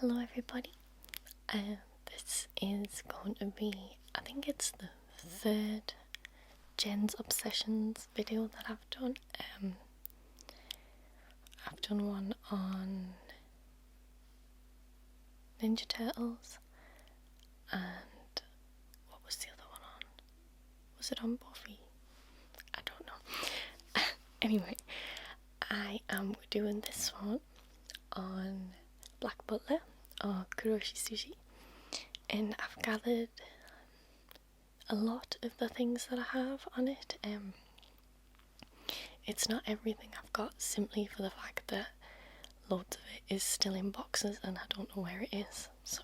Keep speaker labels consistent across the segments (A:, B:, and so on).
A: Hello everybody, this is going to be, I think it's the third Jen's Obsessions video that I've done. I've done one on Ninja Turtles, and what was the other one on? Was it on Buffy? I don't know. Anyway, I am doing this one on Black Butler or Kuroshitsuji, and I've gathered a lot of the things that I have on it. It's not everything I've got, simply for the fact that loads of it is still in boxes and I don't know where it is, so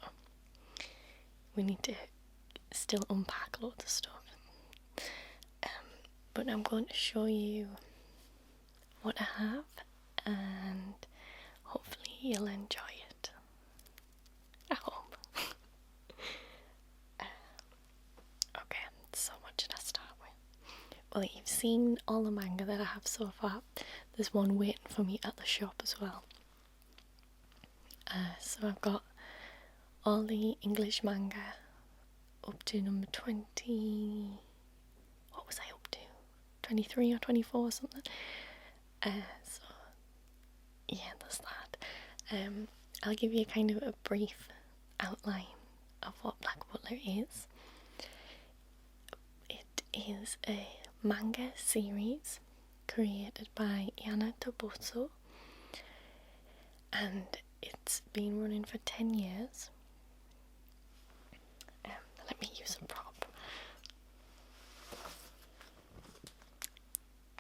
A: we need to still unpack loads of stuff. But I'm going to show you what I have and hopefully you'll enjoy it. I hope. Okay, so what should I start with? Well, you've seen all the manga that I have so far. There's one waiting for me at the shop as well. So I've got all the English manga up to number 20... what was I up to? 23 or 24 or something. So yeah, there's that. I'll give you kind of a brief outline of what Black Butler is. It is a manga series created by Yana Toboso, and it's been running for 10 years. Let me use a prop.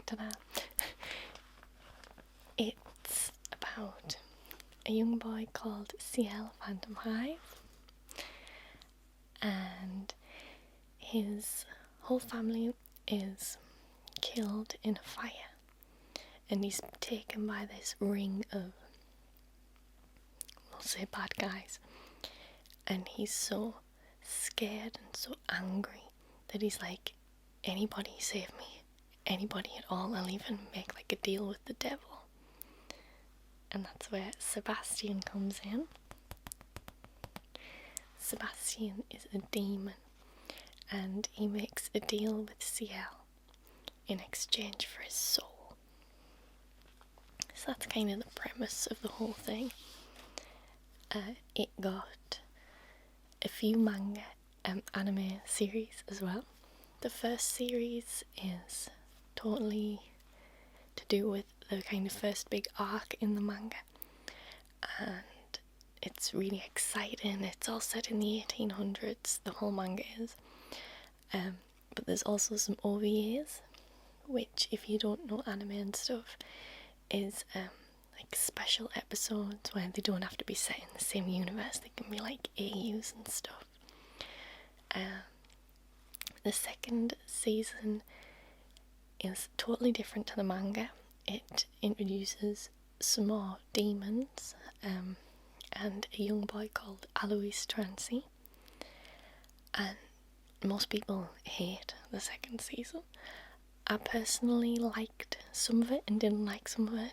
A: Ta-da! It's about a young boy called CL Phantom Hive, and his whole family is killed in a fire, and he's taken by this ring of, we'll say, bad guys, and he's so scared and so angry that he's like, anybody save me, anybody at all, I'll even make like a deal with the devil. And that's where Sebastian comes in. Sebastian is a demon, and he makes a deal with CL in exchange for his soul. So that's kind of the premise of the whole thing. It got a few manga anime series as well. The first series is totally to do with the kind of first big arc in the manga, and it's really exciting. It's all set in the 1800s, the whole manga is, but there's also some OVAs, which, if you don't know anime and stuff, is like special episodes where they don't have to be set in the same universe. They can be like AUs and stuff. The second season is totally different to the manga. It introduces some more demons and a young boy called Alois Trancy, and most people hate the second season. I personally liked some of it and didn't like some of it.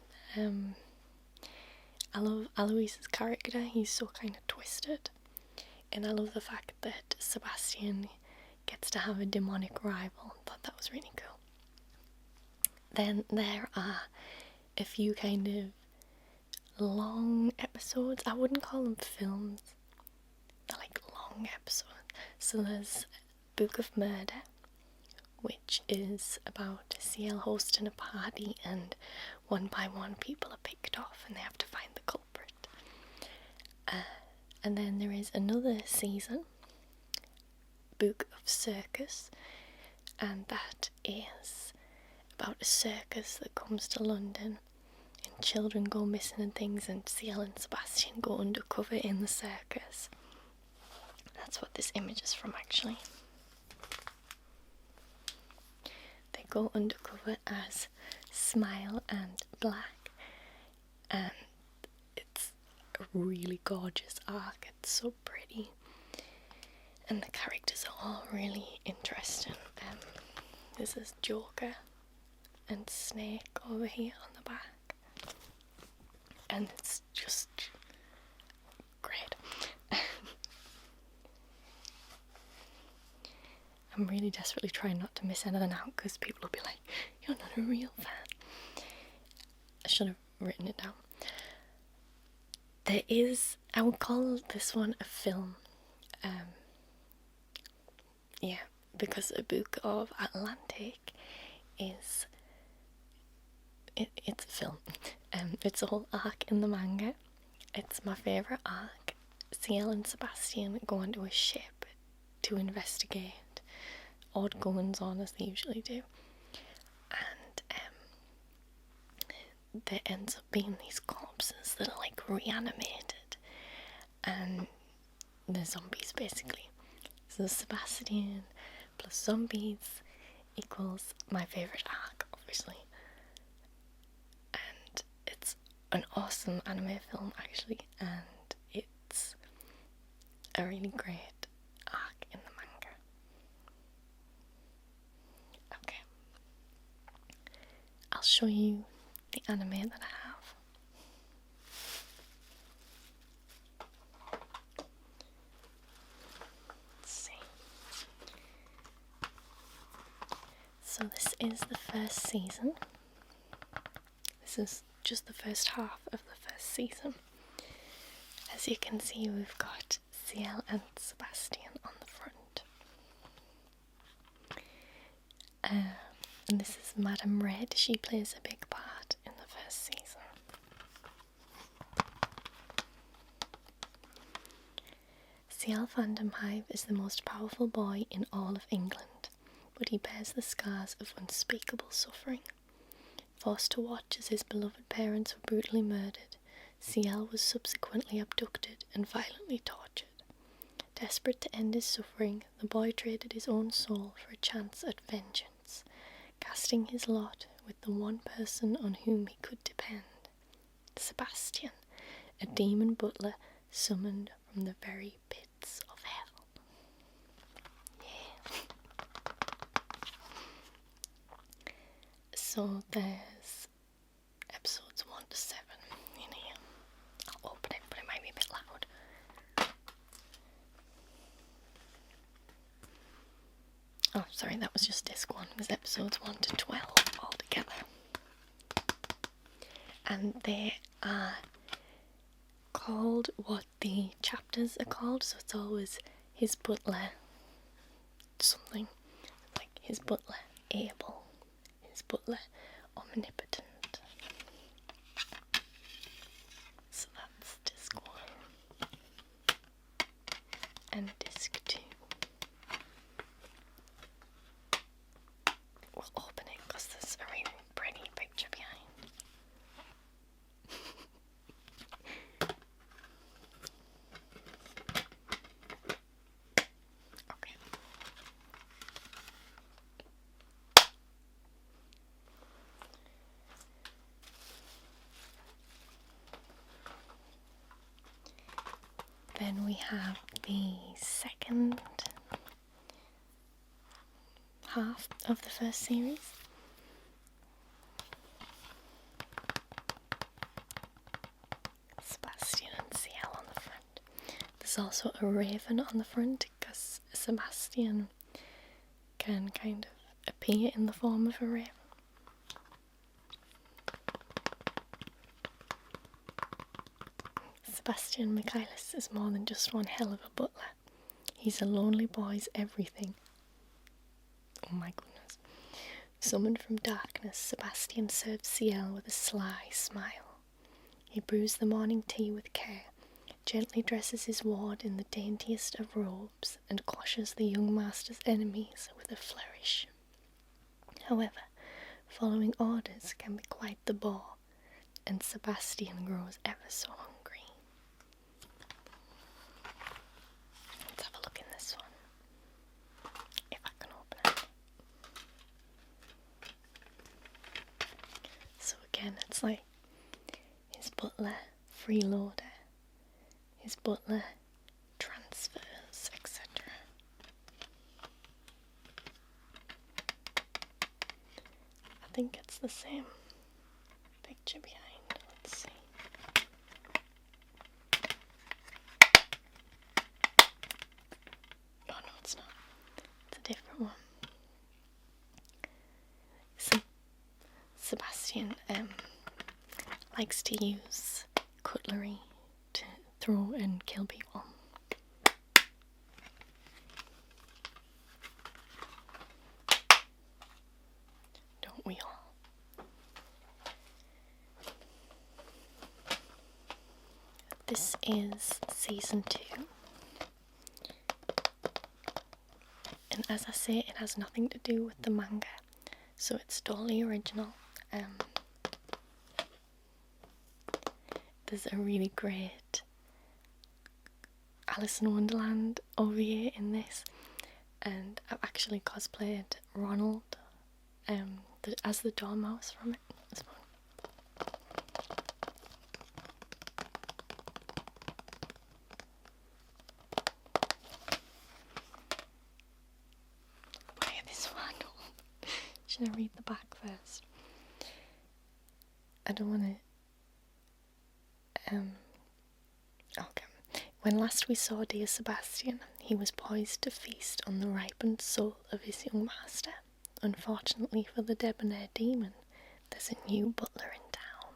A: I love Alois's character, he's so kind of twisted, and I love the fact that Sebastian gets to have a demonic rival. I thought that was really cool. Then there are a few kind of long episodes. I wouldn't call them films, they're like long episodes. So there's Book of Murder, which is about CL hosting a party, and one by one people are picked off and they have to find the culprit. And then there is another season, Book of Circus, and that is about a circus that comes to London, and children go missing and things, and CL and Sebastian go undercover in the circus. That's what this image is from, actually. They go undercover as Smile and Black, and it's a really gorgeous arc. It's so pretty, and the characters are all really interesting. This is Joker and Snake over here on the back, and it's just great. I'm really desperately trying not to miss anything out because people will be like, you're not a real fan. I should have written it down. There is, I would call this one a film. Yeah, because A Book of Atlantic is, it's a film. It's a whole arc in the manga. It's my favourite arc. Ciel and Sebastian go onto a ship to investigate odd goings on as they usually do. And there ends up being these corpses that are like reanimated. And they're zombies basically. So Sebastian plus zombies equals my favourite arc, obviously. And it's an awesome anime film actually, and it's a really great arc in the manga. Okay. I'll show you the anime that I have. So this is the first season. This is just the first half of the first season. As you can see, we've got Ciel and Sebastian on the front. And this is Madame Red. She plays a big part in the first season. Ciel van den Hive is the most powerful boy in all of England, but he bears the scars of unspeakable suffering. Forced to watch as his beloved parents were brutally murdered, Ciel was subsequently abducted and violently tortured. Desperate to end his suffering, the boy traded his own soul for a chance at vengeance, casting his lot with the one person on whom he could depend, Sebastian, a demon butler summoned from the very pits of hell. Yeah. So there's episodes 1 to 7 in here. I'll open it, but it might be a bit loud. Oh, sorry, that was just disc 1. It was episodes 1 to 12 altogether. And they are called what the chapters are called, so it's always his butler something, like his butler able, his butler omnipotent. So that's disc 1 and disc 2. We'll open it because there's a really pretty picture behind. Okay. Then we have the second half of the first series. Sebastian and Ciel on the front. There's also a raven on the front because Sebastian can kind of appear in the form of a raven. Sebastian Michaelis is more than just one hell of a butler. He's a lonely boy's everything. Oh my goodness. Summoned from darkness, Sebastian serves Ciel with a sly smile. He brews the morning tea with care, gently dresses his ward in the daintiest of robes, and quashes the young master's enemies with a flourish. However, following orders can be quite the bore, and Sebastian grows ever so hungry. Let's have a look in this one, if I can open it. So again, it's like his butler freeloader, his butler transfers, etc. I think it's the same picture behind. Let's see. Oh no, it's not. It's a different one. Sebastian likes to use cutlery to throw and kill people. Don't we all? This is season 2. And as I say, it has nothing to do with the manga. So it's totally original. There's a really great Alice in Wonderland OVA in this, and I've actually cosplayed Ronald as the Dormouse from it. It's fun. Look at this one. Should I read the back first? I don't want to. Okay. When last we saw dear Sebastian, he was poised to feast on the ripened soul of his young master. Unfortunately for the debonair demon, there's a new butler in town.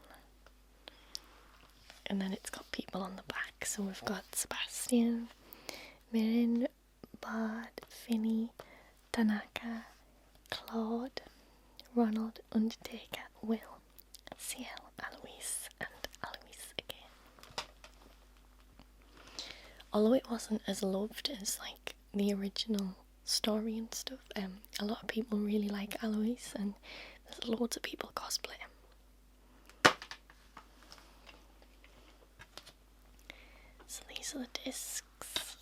A: And then it's got people on the back. So we've got Sebastian, Mirin, Bard, Finny, Tanaka, Claude, Ronald, Undertaker, Will, Ciel, Alois, and Alois again. Although it wasn't as loved as like the original story and stuff, a lot of people really like Alois, and there's loads of people cosplay him. So these are the discs.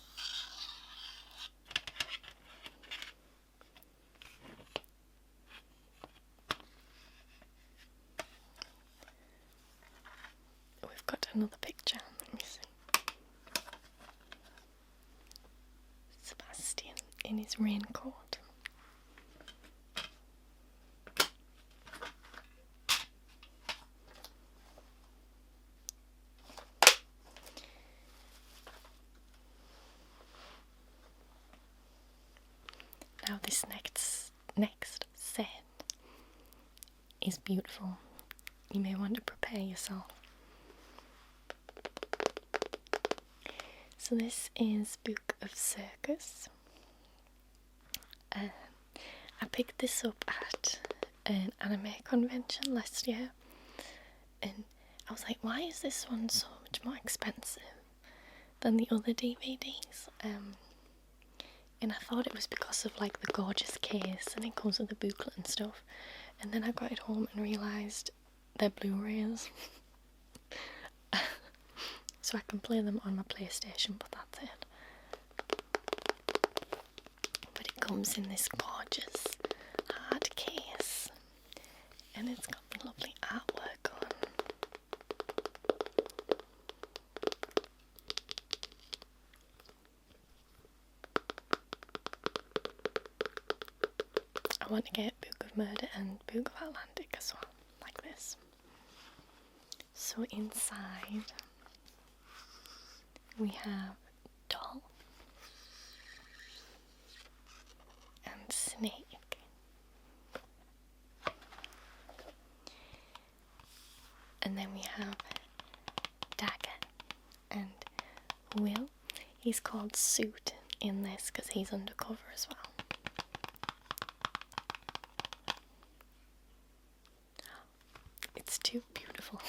A: We've got another picture. Let me see. Sebastian in his raincoat. Now this next set is beautiful. You may want to prepare yourself. So this is Book of Circus. I picked this up at an anime convention last year, and I was like, why is this one so much more expensive than the other DVDs? And I thought it was because of like the gorgeous case and it comes with a booklet and stuff, and then I got it home and realised they're Blu-rays. So I can play them on my PlayStation, but that's it. But it comes in this gorgeous hard case, and it's got the lovely artwork on. I want to get Book of Murder and Book of Atlantic as well, like this. So inside we have Doll and Snake. And then we have Dagger and Will. He's called Suit in this because he's undercover as well. It's too beautiful.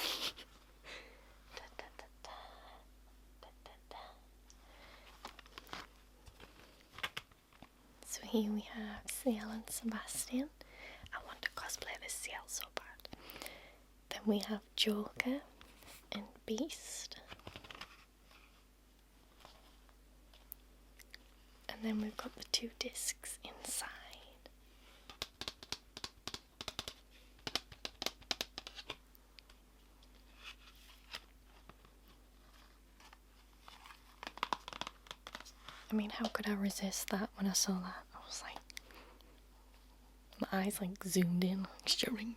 A: So here we have Ciel and Sebastian. I want to cosplay this Ciel so bad. Then we have Joker and Beast. And then we've got the 2 discs inside. I mean, how could I resist that when I saw that? I was like, my eyes like zoomed in, shivering.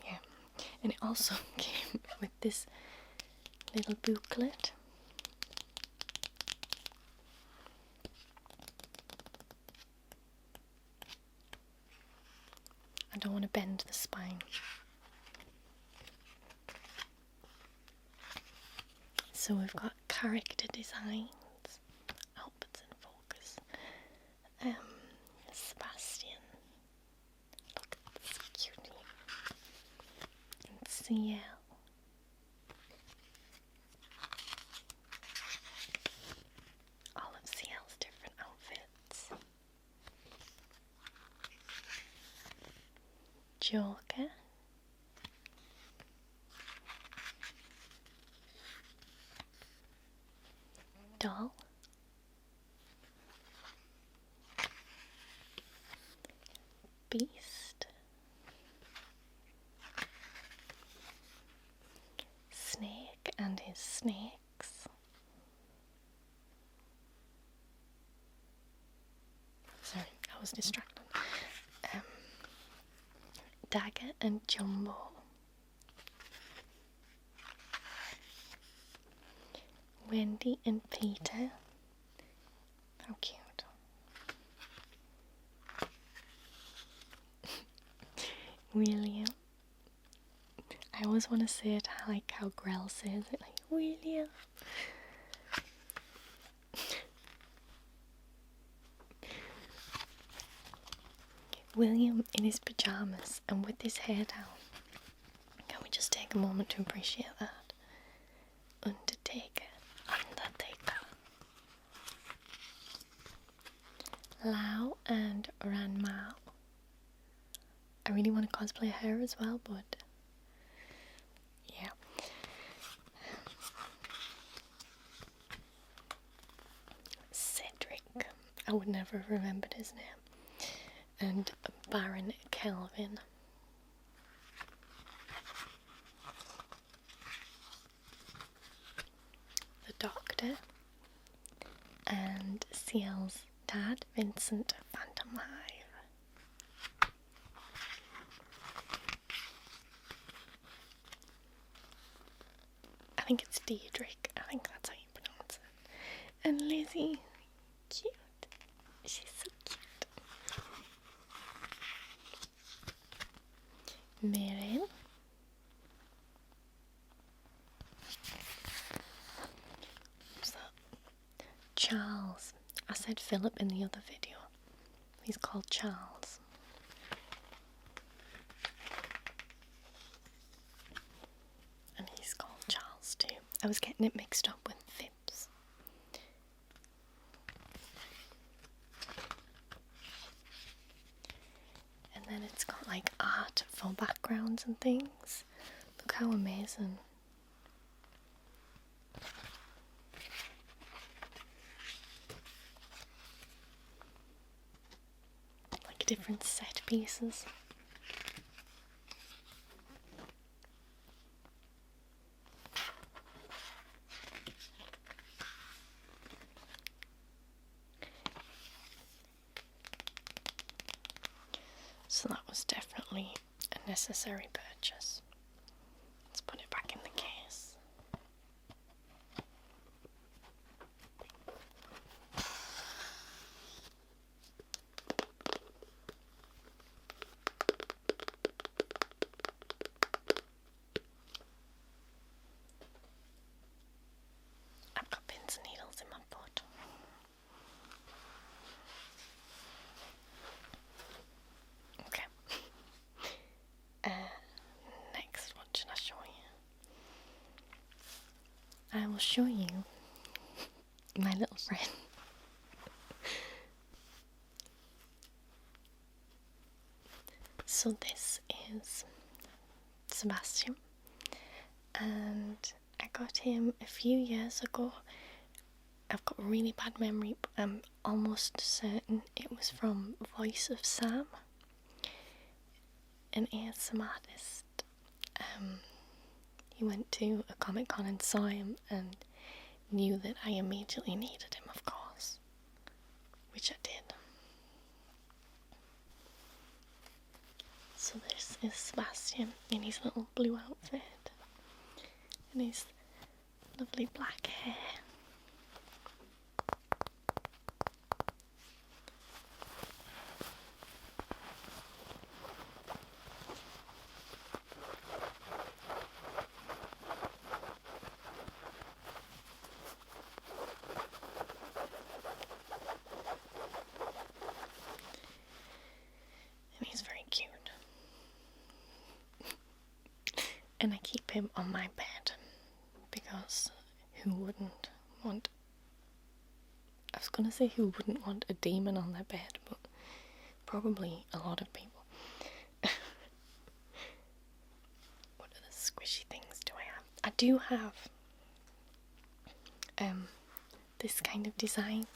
A: Yeah. And it also came with this little booklet. I don't want to bend the spine. So we've got character designs. I hope it's in focus. Sebastian. Look at this cutie. And CL. All of CL's different outfits. Joker. Doll. Beast. Snake and his snakes. Sorry, I was distracted. Dagger and Jumbo. Wendy and Peter. How cute. William. I always want to say it like how Grell says it, like William. William in his pyjamas and with his hair down. Can we just take a moment to appreciate that? Undertaker. Lau and Ranmao. I really want to cosplay her as well, but yeah. Cedric. I would never have remembered his name. And Baron Kelvin. The Doctor. And CL's dad, Vincent Phantom Hive. I think it's Diedrich. I think that's how you pronounce it. And Lizzie. Cute. She's so cute. Meryl. Who's that? Charles. I said Philip in the other video. He's called Charles. And he's called Charles too. I was getting it mixed up with Phipps. And then it's got like art for backgrounds and things. Look how amazing. Like different set pieces. So that was definitely a necessary purchase. Let's put it back in the case. I've got pins and needles in my foot. Okay. Next, what should I show you? I will show you my little friend. So this is Sebastian, and I got him a few years ago. I've got a really bad memory, but I'm almost certain it was from Voice of Sam, an ASMR artist. He went to a Comic-Con and saw him and knew that I immediately needed him, of course, which I did. So this is Sebastian in his little blue outfit and his lovely black hair. And I keep him on my bed because who wouldn't want, I was going to say who wouldn't want a demon on their bed, but probably a lot of people. What other squishy things do I have? I do have this kind of design,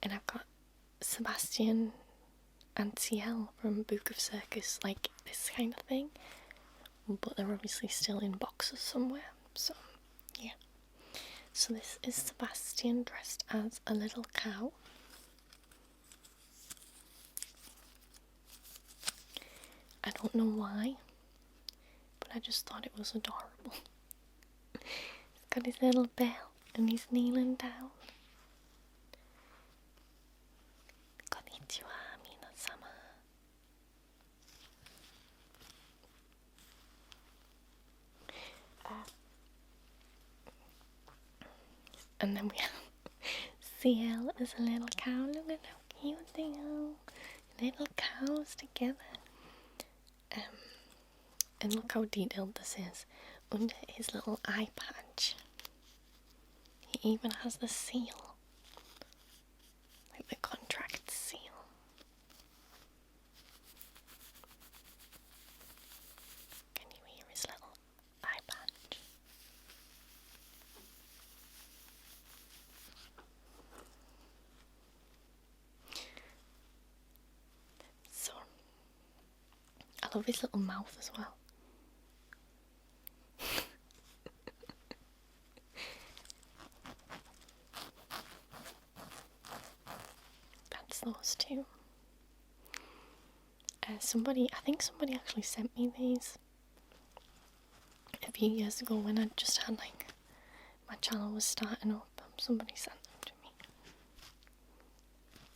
A: and I've got Sebastian and Ciel from Book of Circus, like this kind of thing, but they're obviously still in boxes somewhere, so yeah. So this is Sebastian dressed as a little cow. I don't know why, but I just thought it was adorable. He's got his little bell and he's kneeling down. Konnichiwa, minasama. And then we have Ciel as a little cow. Look at how cute they are. Little cows together. And look how detailed this is. Under his little eye patch, he even has the seal. Like the contract seal. Can you hear his little eye patch? So, I love his little mouth as well. That's those two. I think somebody actually sent me these a few years ago when I just had like, my channel was starting up. Somebody sent them to me.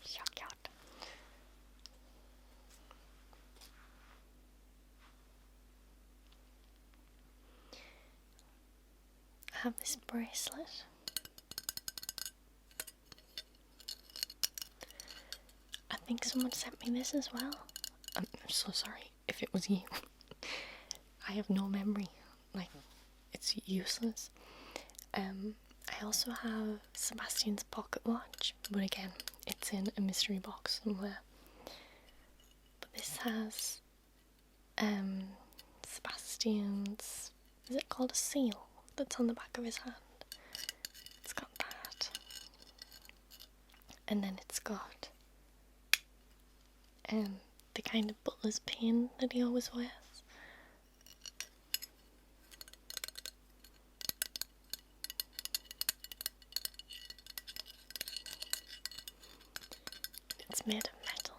A: Shock out. I have this bracelet. I think someone sent me this as well. I'm so sorry if it was you. I have no memory. Like, it's useless. I also have Sebastian's pocket watch, but again, it's in a mystery box somewhere. But this has Sebastian's, is it called a seal that's on the back of his hand? It's got that. And then it's got the kind of butler's pin that he always wears. It's made of metal.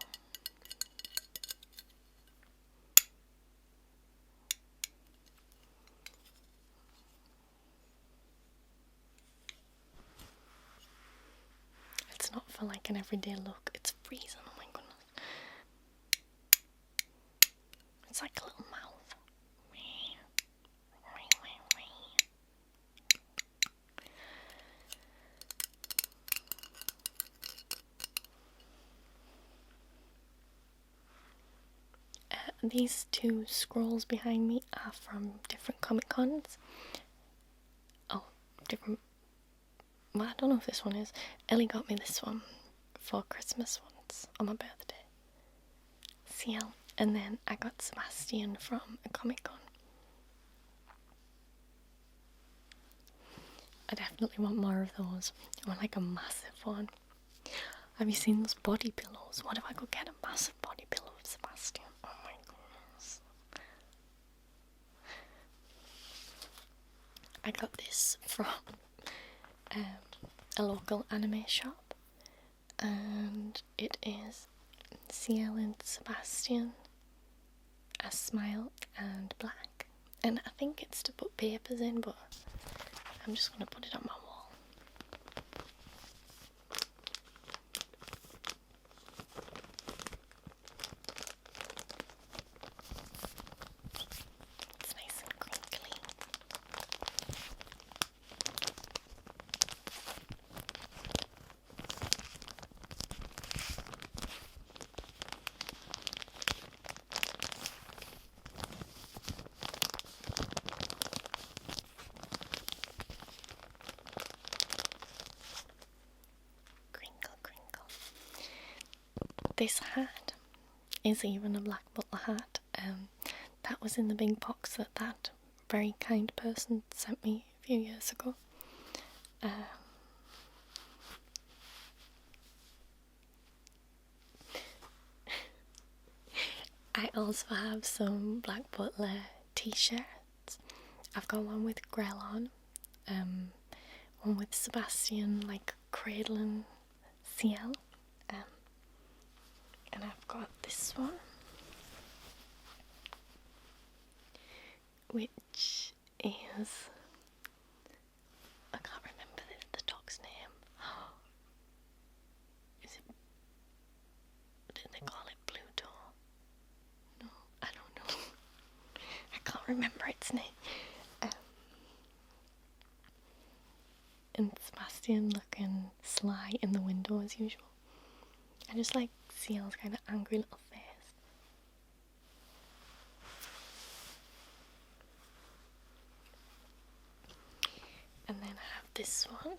A: It's not for like an everyday look, it's freezing, oh my goodness. It's like a little mouth. These two scrolls behind me are from different Comic Cons. Oh, different. Well, I don't know if this one is. Ellie got me this one for Christmas once on my birthday. Ciel. And then I got Sebastian from a Comic Con. I definitely want more of those. I want like a massive one. Have you seen those body pillows? What if I could get a massive body pillow of Sebastian? Oh my goodness. I got this from a local anime shop, and it is Ciel and Sebastian, a smile and black. And I think it's to put papers in, but I'm just going to put it on my wall. It's nice and crinkly. this hat is even a black Butler hat. That was in the big box that that very kind person sent me a few years ago. I also have some black Butler t-shirts. I've got one with Grell on, one with Sebastian like cradling CL, and I've got this one which is, I can't remember the dog's name. Is it, did they call it Pluto? No, I don't know. I can't remember its name. And Sebastian looking sly in the window as usual. I just like CL's kind of angry little face. And then I have this one.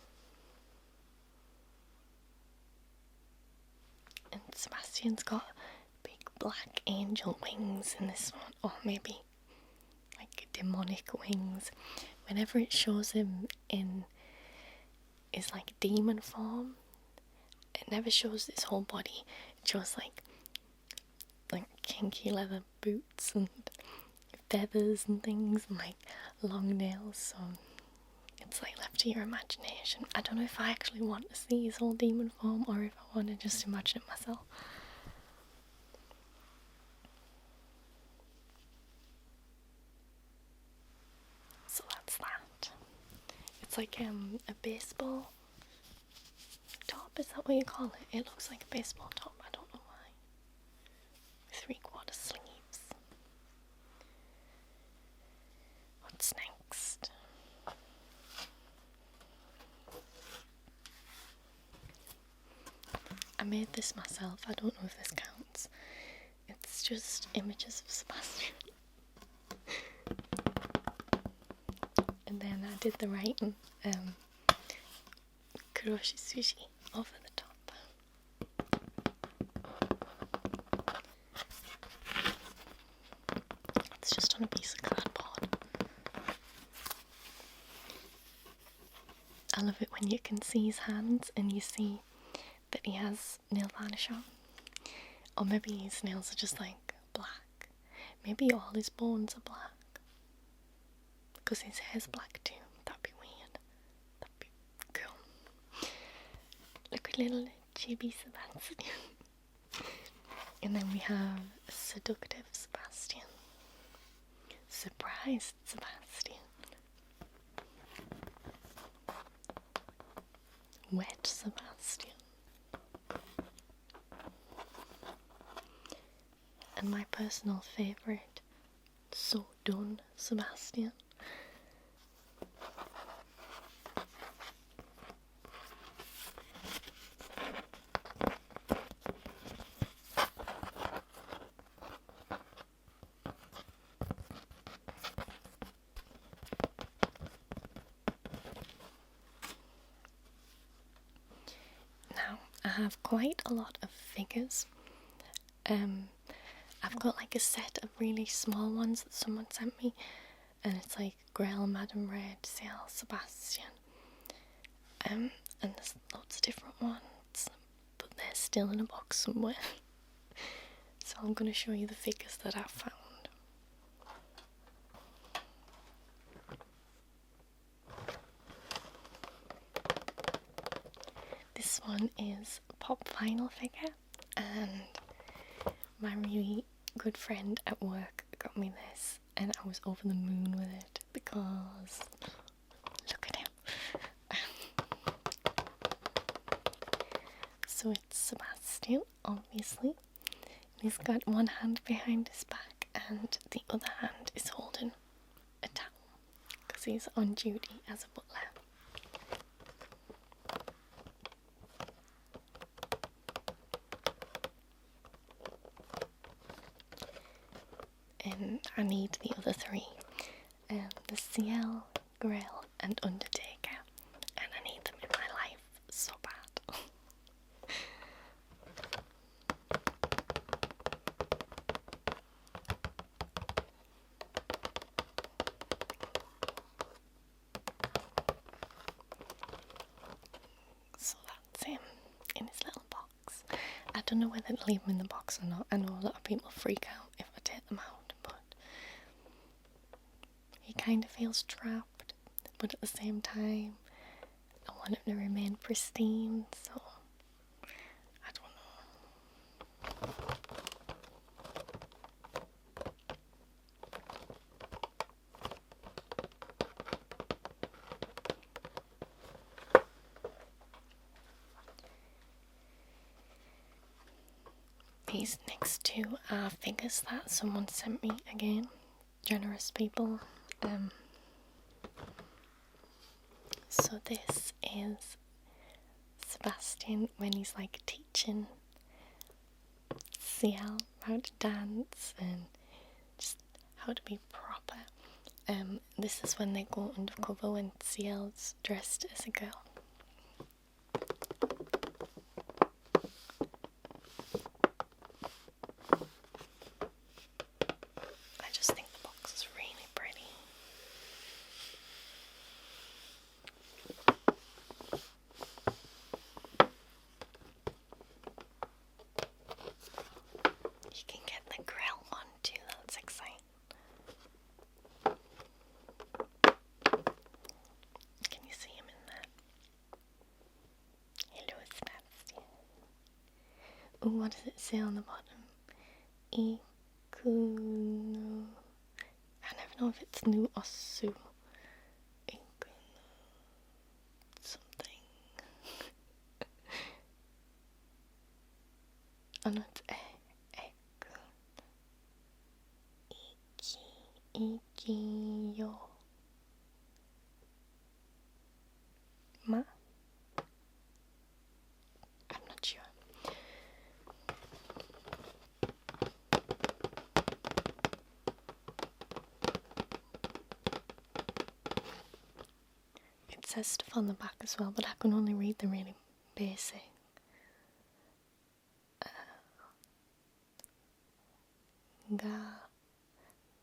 A: And Sebastian's got big black angel wings in this one. Or maybe like demonic wings. Whenever it shows him in his like demon form, it never shows his whole body. It shows like kinky leather boots and feathers and things and like long nails, so it's like left to your imagination. I don't know if I actually want to see his whole demon form or if I want to just imagine it myself. So that's that. It's like a baseball top, is that what you call it? It looks like a baseball top, I don't know why. 3/4 sleeves. What's next? I made this myself, I don't know if this counts. It's just images of Sebastian. And then I did the writing, Kuroshitsuji over the top. It's just on a piece of cardboard. I love it when you can see his hands and you see that he has nail varnish on. Or maybe his nails are just like black. Maybe all his bones are black. Because his hair's black too. That'd be weird. That'd be cool. Look at little chibi Sebastian. And then we have seductive Sebastian. Surprised Sebastian. Wet Sebastian. And my personal favourite, so done Sebastian. Now, I have quite a lot of figures. I've got like a set of really small ones that someone sent me, and it's like Grell, Madame Red, CL, Sebastian, and there's lots of different ones, but they're still in a box somewhere. So I'm going to show you the figures that I found. This one is a pop vinyl figure, and my really good friend at work got me this, and I was over the moon with it because look at him. So it's Sebastian, obviously. He's got one hand behind his back and the other hand is holding a towel because he's on duty as a butler. And I need the other three, the CL, Grell and Undertaker, and I need them in my life so bad. don't know whether to leave them in the box or not. I know a lot of people freak out if I take them out, but he kind of feels trapped, but at the same time I want him to remain pristine, so I don't know. These next two are figures that someone sent me again. Generous people. So this is Sebastian when he's like teaching CL how to dance and just how to be proper. This is when they go undercover when CL's dressed as a girl. I just think the box is really pretty. You can get the grill one too, that's exciting. Can you see him in that? Hello, Sebastian. Oh, what does it say on the bottom? Ikuno. I never know if it's nu or su. Ikuno. Something. Oh no, it's eku. Ikiyo. Ma? I'm not sure. It says stuff on the back as well, but I can only read the really basic.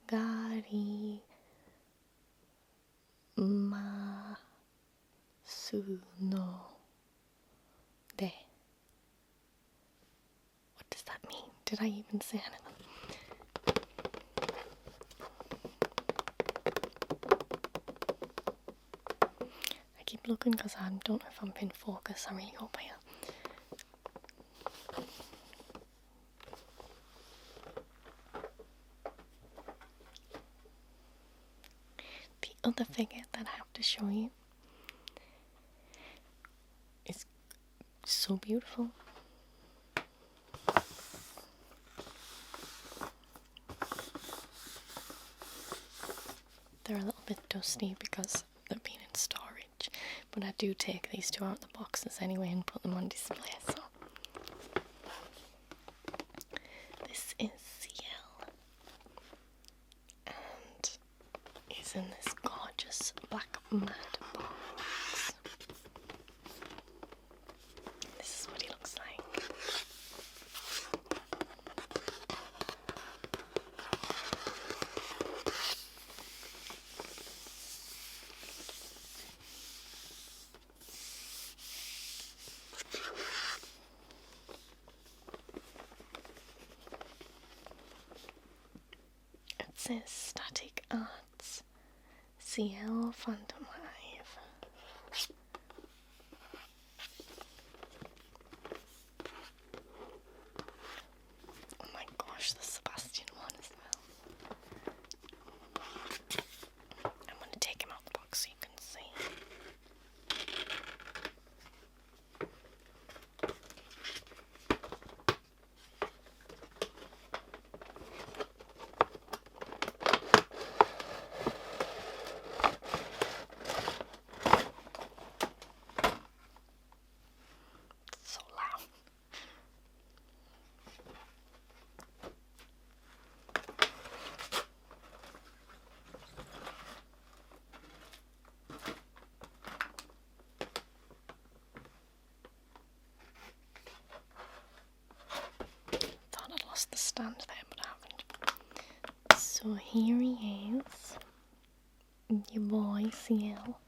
A: Gari masu no de. What does that mean? Did I even say anything? I keep looking because I don't know if I'm in focus. I really hope I am. The other figure that I have to show you is so beautiful. They're a little bit dusty because they've been in storage, but I do take these two out of the boxes anyway and put them on display. So this is CL, and he's in this gorgeous black matte box. This is what he looks like. It says Static Arts CL Phantom Hive. Oh my gosh, the Sebastian one as well. I'm going to take him out the box so you can see. So loud. Thought I'd lost the stand there, but I haven't. So here he is, your boy CL.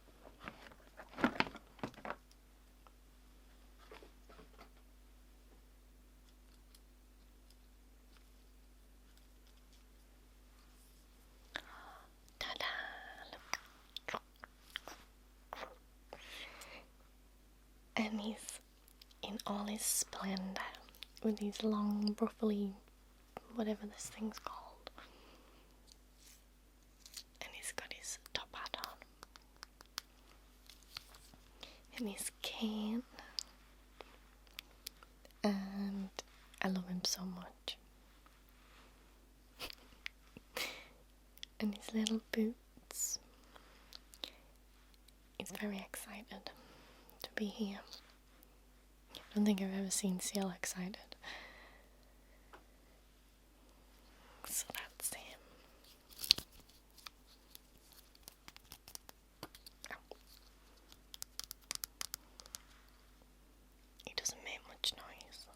A: his splendour with his long, ruffly, whatever this thing's called. And he's got his top hat on. And his cane. And I love him so much. And his little boots. He's very excited to be here. I don't think I've ever seen Seal excited. So that's him. Oh. He doesn't make much noise.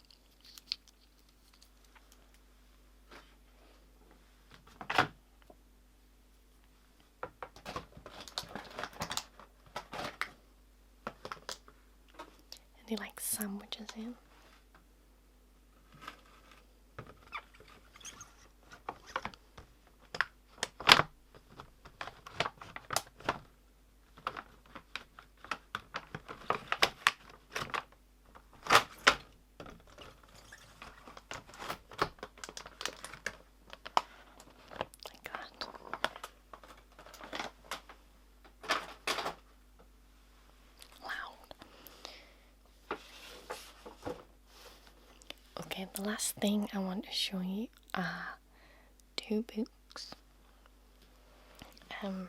A: And he likes sandwiches in. Like that. Okay, the last thing I want to show you are two books. And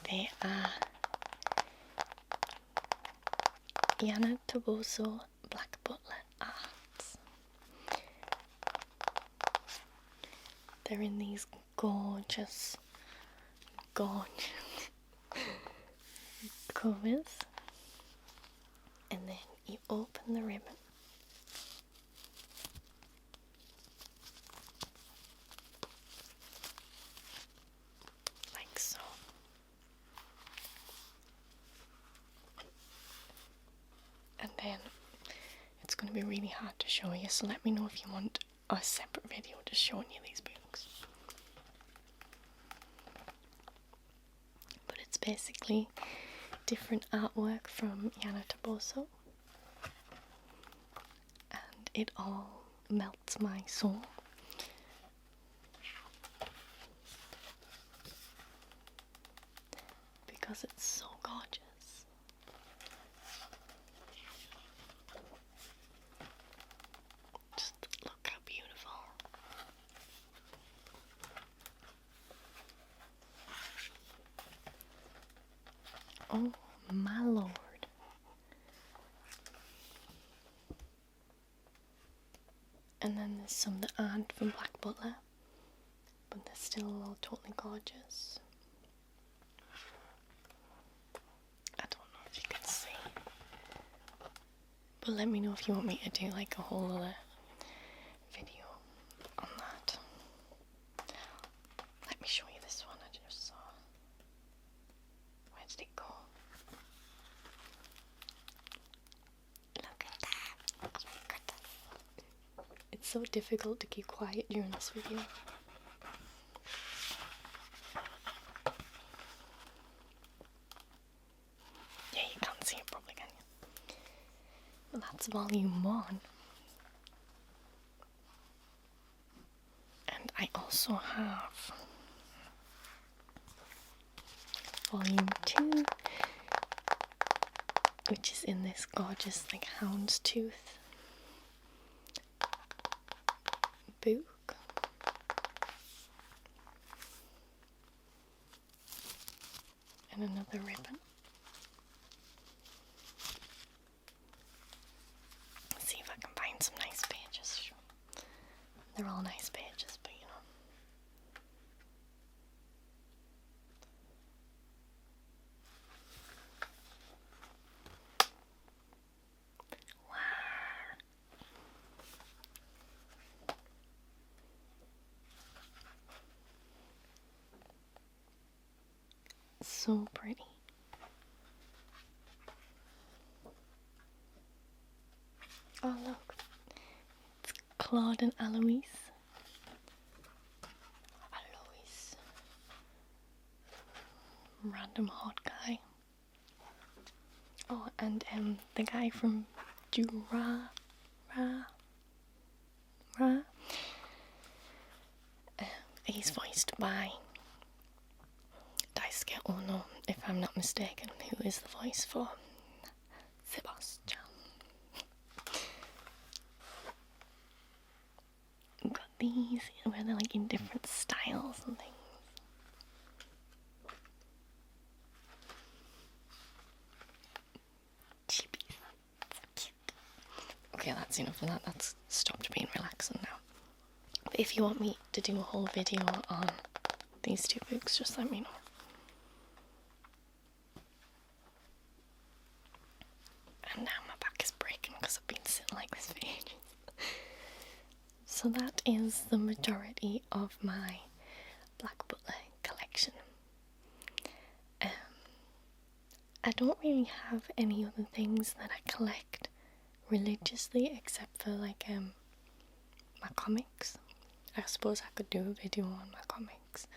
A: they are Yana Toboso Black Butler Arts. They're in these gorgeous covers. And then you open the ribbon. Like so. And then it's going to be really hard to show you, so let me know if you want a separate video just showing you these books. But it's basically different artwork from Yana Toboso, and it all melts my soul. Because it's so gorgeous. Just look how beautiful. Oh my lord. And then there's some that aren't from Black Butler, but they're still all totally gorgeous. I don't know if you can see, but let me know if you want me to do like a whole other video on that. Let me show you this one I just saw. Where did it go? Look at that. Oh my goodness. It's so difficult to keep quiet during this video. Yeah, you can't see it probably, can you? Well, that's volume 1. And I also have volume 2, which is in this gorgeous like houndstooth book. And another ribbon. Let's see if I can find some nice pages. They're all nice pages, but you know. Wow. So pretty. Oh look, it's Claude and Alois. Random hot guy. Oh, and the guy from he's voiced by Daisuke Ono, if I'm not mistaken, who is the voice for Sebastian. We've got these where they're like in different styles and things. Chibies. So cute. Okay, that's enough of that. That's stopped being relaxing now. But if you want me to do a whole video on these two books, just let me know. And now my back is breaking because I've been sitting like this for ages. So that is the majority of my Black Butler collection. I don't really have any other things that I collect religiously except for like my comics. I suppose I could do a video on my comics.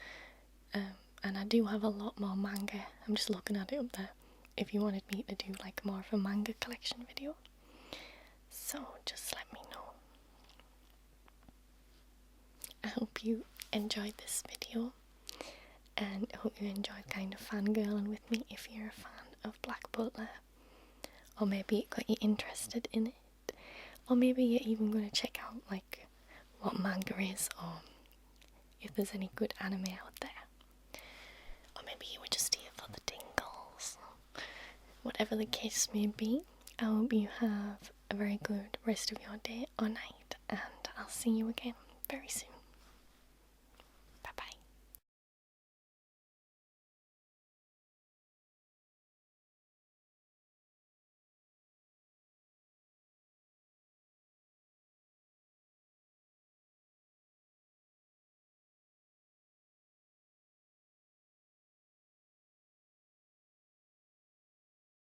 A: And I do have a lot more manga. I'm just looking at it up there. If you wanted me to do like more of a manga collection video. So just let me know. I hope you enjoyed this video. And I hope you enjoyed kind of fangirling with me if you're a fan of Black Butler. Or maybe it got you interested in it. Or maybe you're even going to check out like what manga is, or if there's any good anime out there. Or maybe you were just here for the tingles. Whatever the case may be, I hope you have a very good rest of your day or night, and I'll see you again very soon.